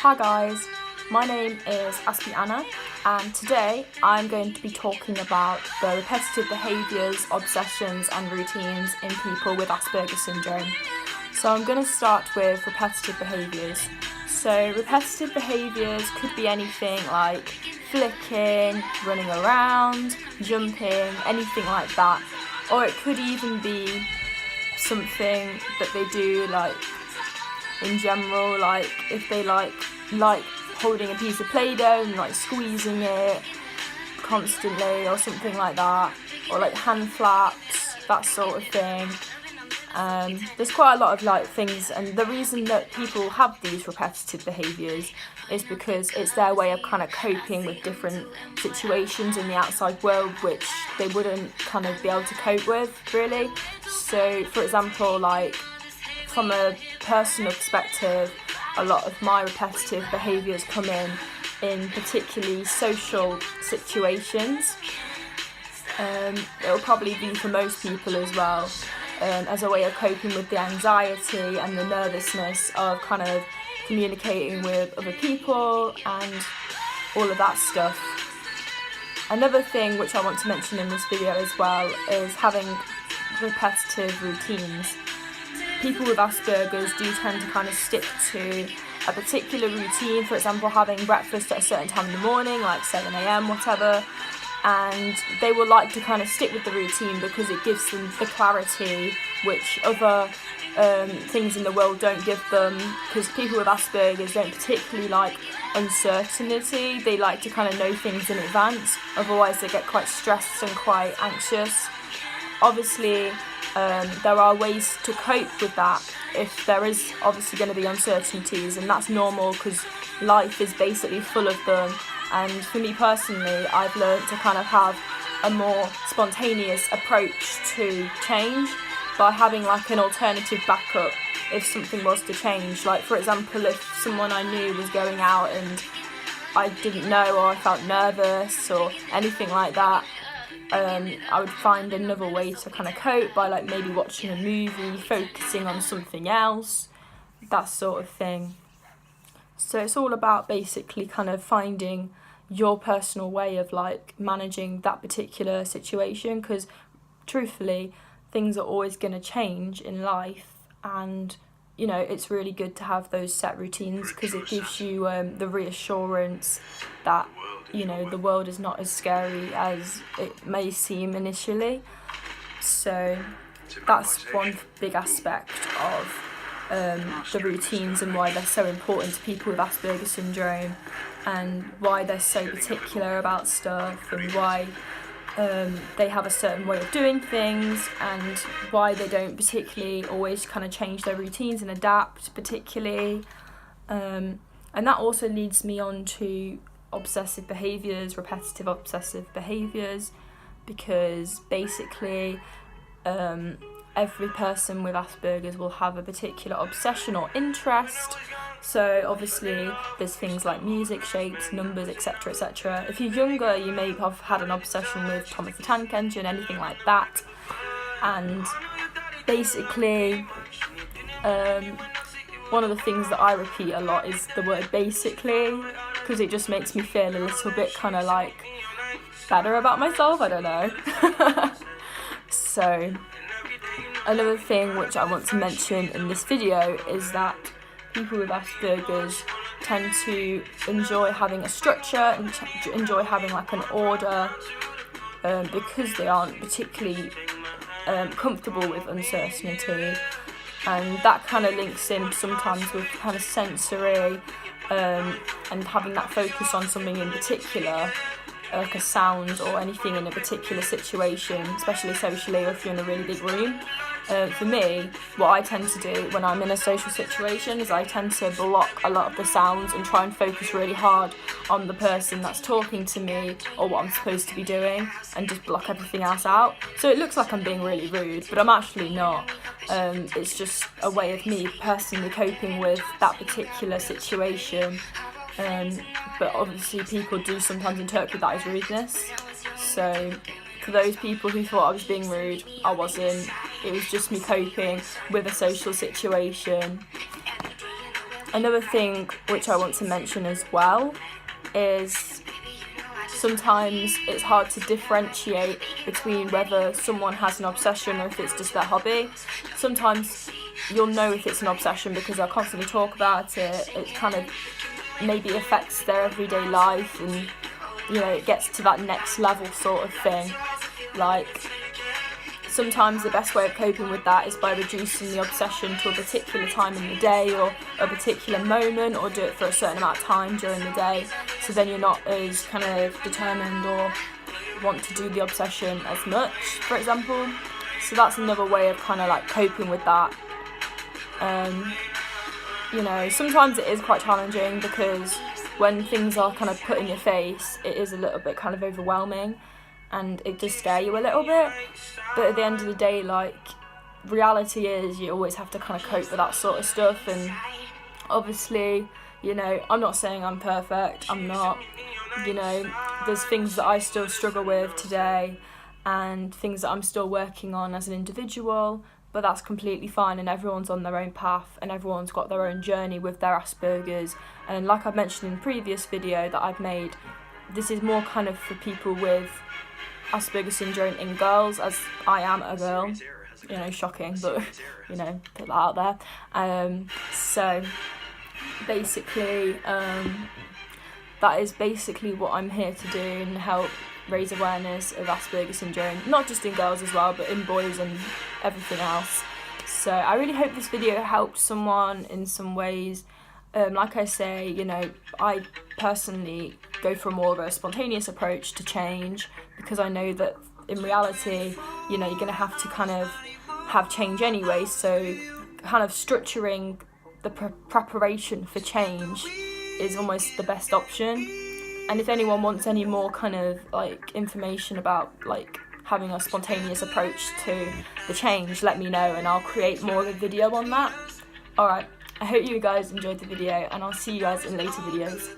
Hi guys, my name is Aspie Anna, and today I'm going to be talking about the repetitive behaviours, obsessions and routines in people with Asperger's syndrome. So I'm going to start with repetitive behaviours. So repetitive behaviours could be anything like flicking, running around, jumping, anything like that. Or it could even be something that they do like in general, like if they like holding a piece of Play-Doh and like squeezing it constantly or something like that, or like hand flaps, that sort of thing. There's quite a lot of like things, and the reason that people have these repetitive behaviours is because it's their way of kind of coping with different situations in the outside world which they wouldn't kind of be able to cope with, really. So for example, like from a personal perspective, a lot of my repetitive behaviours come in particularly social situations. It'll probably be for most people as well, as a way of coping with the anxiety and the nervousness of kind of communicating with other people and all of that stuff. Another thing which I want to mention in this video as well is having repetitive routines. People with Asperger's do tend to kind of stick to a particular routine, for example having breakfast at a certain time in the morning, like 7 a.m, whatever, and they will like to kind of stick with the routine because it gives them the clarity which other things in the world don't give them, because people with Asperger's don't particularly like uncertainty. They like to kind of know things in advance, otherwise they get quite stressed and quite anxious. Obviously there are ways to cope with that if there is obviously going to be uncertainties, and that's normal because life is basically full of them. And for me personally, I've learned to kind of have a more spontaneous approach to change by having like an alternative backup if something was to change. Like for example, if someone I knew was going out and I didn't know, or I felt nervous or anything like that, I would find another way to kind of cope by like maybe watching a movie, focusing on something else, that sort of thing. So it's all about basically kind of finding your personal way of like managing that particular situation, because truthfully things are always going to change in life, and you know it's really good to have those set routines because it gives you the reassurance that you know the world is not as scary as it may seem initially. So that's one big aspect of the routines and why they're so important to people with Asperger's syndrome, and why they're so particular about stuff, and why they have a certain way of doing things, and why they don't particularly always kind of change their routines and adapt particularly. And that also leads me on to obsessive behaviours, repetitive obsessive behaviours, because basically every person with Asperger's will have a particular obsession or interest. So obviously there's things like music, shapes, numbers, etc, etc. If you're younger, you may have had an obsession with Thomas the Tank Engine, anything like that. And basically one of the things that I repeat a lot is the word basically, because it just makes me feel a little bit kind of like better about myself, I don't know. So another thing which I want to mention in this video is that people with Asperger's tend to enjoy having a structure and enjoy having like an order, because they aren't particularly comfortable with uncertainty, and that kind of links in sometimes with kind of sensory and having that focus on something in particular, like a sound or anything in a particular situation, especially socially or if you're in a really big room. For me, what I tend to do when I'm in a social situation is I tend to block a lot of the sounds and try and focus really hard on the person that's talking to me or what I'm supposed to be doing, and just block everything else out. So it looks like I'm being really rude, but I'm actually not. It's just a way of me personally coping with that particular situation. But obviously people do sometimes interpret that as rudeness. So for those people who thought I was being rude, I wasn't. It was just me coping with a social situation. Another thing which I want to mention as well is sometimes it's hard to differentiate between whether someone has an obsession or if it's just their hobby. Sometimes you'll know if it's an obsession because they'll constantly talk about it. It kind of maybe affects their everyday life, and it gets to that next level sort of thing. Like, sometimes the best way of coping with that is by reducing the obsession to a particular time in the day or a particular moment, or do it for a certain amount of time during the day, so then you're not as kind of determined or want to do the obsession as much, for example. So that's another way of kind of like coping with that. Sometimes it is quite challenging because when things are kind of put in your face, it is a little bit kind of overwhelming and it does scare you a little bit. But at the end of the day, like, reality is you always have to kind of cope with that sort of stuff. And obviously, I'm not saying I'm perfect, I'm not. There's things that I still struggle with today and things that I'm still working on as an individual, but that's completely fine, and everyone's on their own path and everyone's got their own journey with their Asperger's. And like I've mentioned in the previous video that I've made, this is more kind of for people with Asperger's syndrome in girls, as I am a girl. Shocking, but put that out there. So basically, that is basically what I'm here to do, and help raise awareness of Asperger's syndrome, not just in girls as well, but in boys and everything else. So I really hope this video helped someone in some ways. Like I say, I personally go for more of a spontaneous approach to change, because I know that in reality, you're going to have to kind of have change anyway, so kind of structuring the preparation for change is almost the best option. And if anyone wants any more kind of like information about like having a spontaneous approach to the change, let me know and I'll create more of a video on that. Alright, I hope you guys enjoyed the video, and I'll see you guys in later videos.